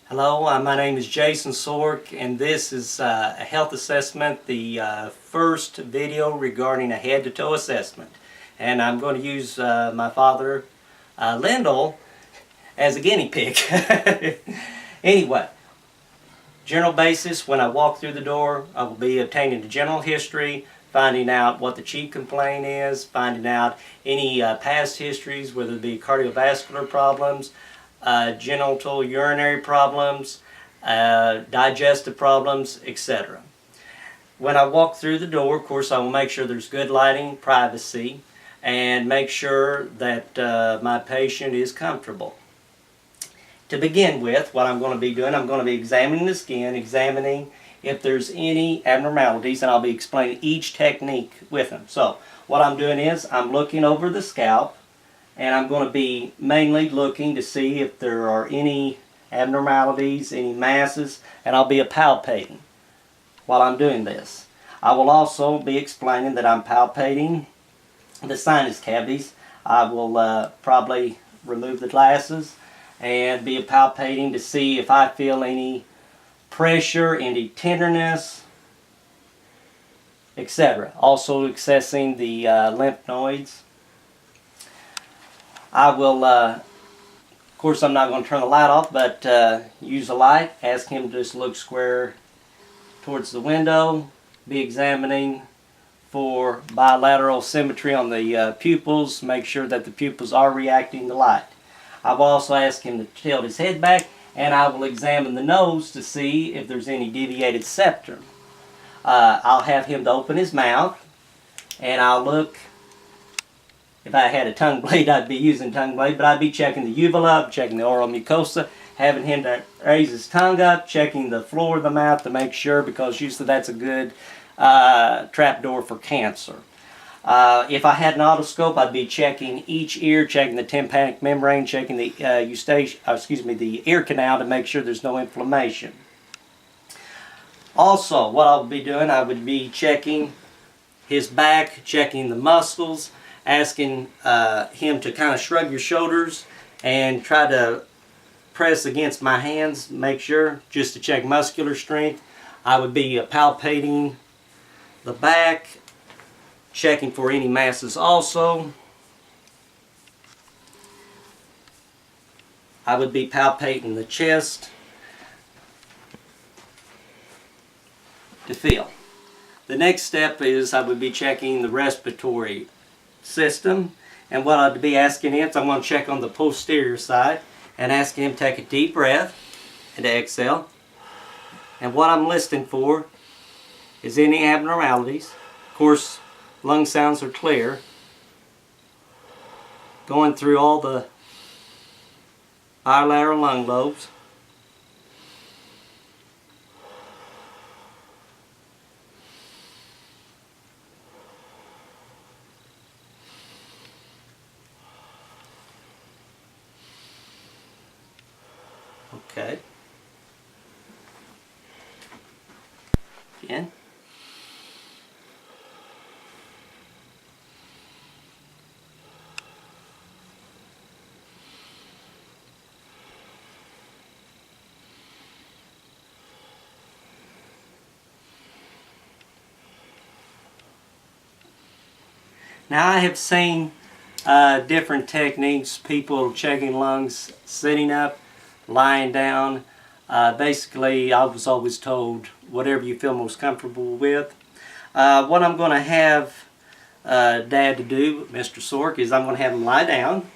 Hello, my name is Jason Sork, and this is a health assessment, the first video regarding a head-to-toe assessment. And I'm going to use my father, Lyndall, as a guinea pig. Anyway, general basis, when I walk through the door, I will be obtaining the general history, finding out what the chief complaint is, finding out any past histories, whether it be cardiovascular problems, genital urinary problems, digestive problems, etc. When I walk through the door, of course, I will make sure there's good lighting, privacy, and make sure that my patient is comfortable. To begin with, what I'm going to be doing, I'm going to be examining the skin, examining if there's any abnormalities, and I'll be explaining each technique with them. So, what I'm doing is, I'm looking over the scalp, and I'm going to be mainly looking to see if there are any abnormalities, any masses, and I'll be palpating while I'm doing this. I will also be explaining that I'm palpating the sinus cavities. I will probably remove the glasses and be palpating to see if I feel any pressure, any tenderness, etc. Also accessing the lymph nodes. I will, of course I'm not going to turn the light off, but use a light, ask him to just look square towards the window, be examining for bilateral symmetry on the pupils, make sure that the pupils are reacting to light. I've also asked him to tilt his head back, and I will examine the nose to see if there's any deviated septum. I'll have him to open his mouth, and I'll look. If I had a tongue blade, I'd be using tongue blade, but I'd be checking the uvula, checking the oral mucosa, having him to raise his tongue up, checking the floor of the mouth to make sure, because usually that's a good trapdoor for cancer. If I had an otoscope, I'd be checking each ear, checking the tympanic membrane, checking the the ear canal to make sure there's no inflammation. Also, what I'll be doing, I would be checking his back, checking the muscles, asking him to kind of shrug your shoulders and try to press against my hands, make sure, just to check muscular strength. I would be palpating the back, checking for any masses also. I would be palpating the chest to feel. The next step is I would be checking the respiratory system, and what I'd be asking him is I'm going to check on the posterior side and asking him to take a deep breath and to exhale. And what I'm listening for is any abnormalities. Of course, lung sounds are clear. Going through all the bilateral lung lobes. Okay. Again. Now I have seen different techniques, people checking lungs sitting up, lying down. Basically, I was always told whatever you feel most comfortable with. What I'm going to have Dad to do, Mr. Sork, is I'm going to have him lie down.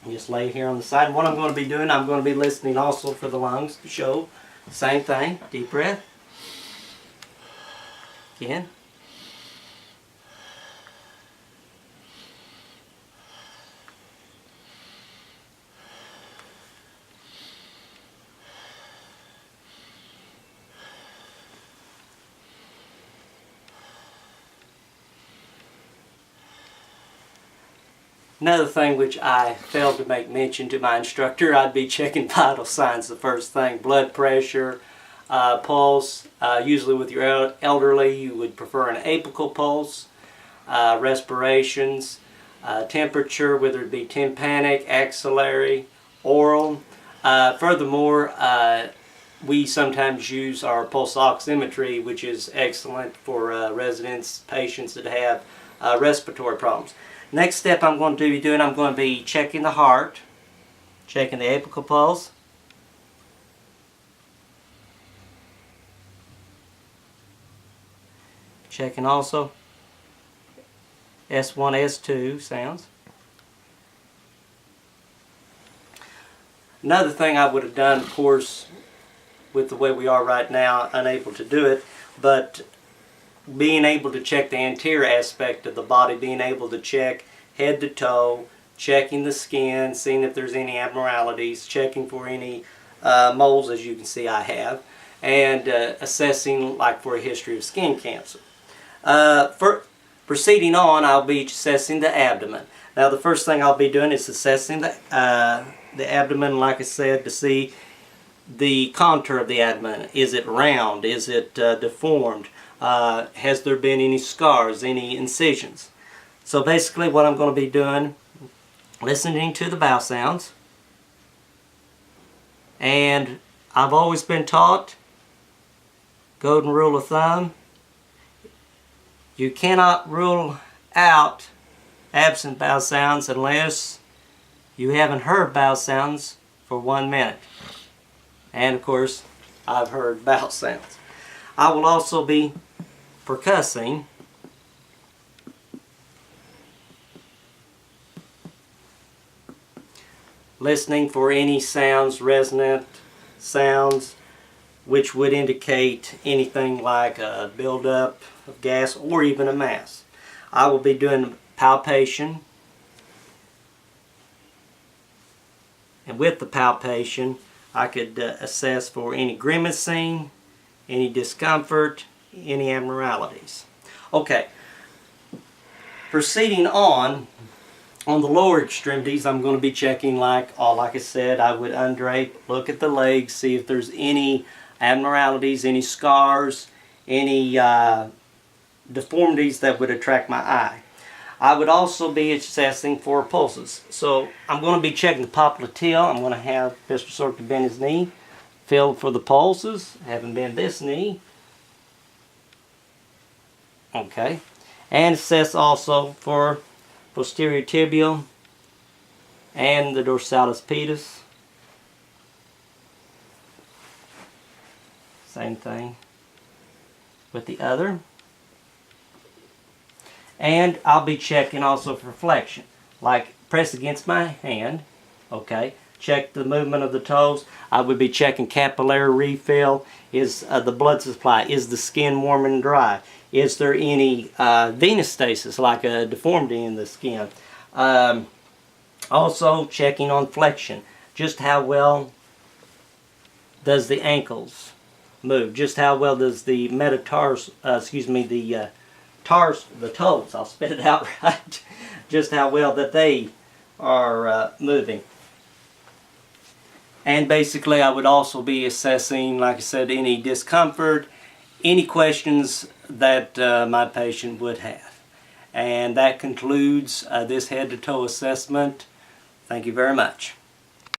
Just lay here on the side. And what I'm going to be doing, I'm going to be listening also for the lungs to show. Same thing. Deep breath. Again. Another thing which I failed to make mention to my instructor, I'd be checking vital signs the first thing. Blood pressure, pulse. Usually with your elderly you would prefer an apical pulse. Respirations, temperature, whether it be tympanic, axillary, oral. Furthermore, we sometimes use our pulse oximetry, which is excellent for residents, patients that have respiratory problems. Next step I'm going to be doing, I'm going to be checking the heart, checking the apical pulse, checking also S1, S2 sounds. Another thing I would have done, of course, with the way we are right now, unable to do it, but being able to check the anterior aspect of the body, being able to check head to toe, checking the skin, seeing if there's any abnormalities, checking for any moles, as you can see I have, and assessing like for a history of skin cancer. Proceeding on, I'll be assessing the abdomen. Now the first thing I'll be doing is assessing the abdomen, like I said, to see the contour of the abdomen. Is it round? Is it deformed? Has there been any scars, any incisions? So basically what I'm going to be doing, listening to the bowel sounds. And I've always been taught, golden rule of thumb, you cannot rule out absent bowel sounds unless you haven't heard bowel sounds for 1 minute. And of course, I've heard bowel sounds. I will also be percussing, listening for any sounds, resonant sounds, which would indicate anything like a buildup of gas or even a mass. I will be doing palpation, and with the palpation I could assess for any grimacing, any discomfort, any abnormalities. Okay, proceeding on the lower extremities, I'm going to be checking like I said, I would undrape, look at the legs, see if there's any abnormalities, any scars, any deformities that would attract my eye. I would also be assessing for pulses. So I'm going to be checking the popliteal. I'm going to have Mr. Sork to bend his knee, feel for the pulses, have him bend this knee. Okay. And assess also for posterior tibial and the dorsalis pedis. Same thing with the other. And I'll be checking also for flexion, like press against my hand, okay, check the movement of the toes. I would be checking capillary refill, is the blood supply, is the skin warm and dry, is there any venous stasis, like a deformity in the skin. Also checking on flexion, just how well does the ankles move, just how well does the metatarsal, the toes, I'll spit it out right, just how well that they are moving. And basically I would also be assessing, like I said, any discomfort, any questions that my patient would have. And that concludes this head to toe assessment. Thank you very much.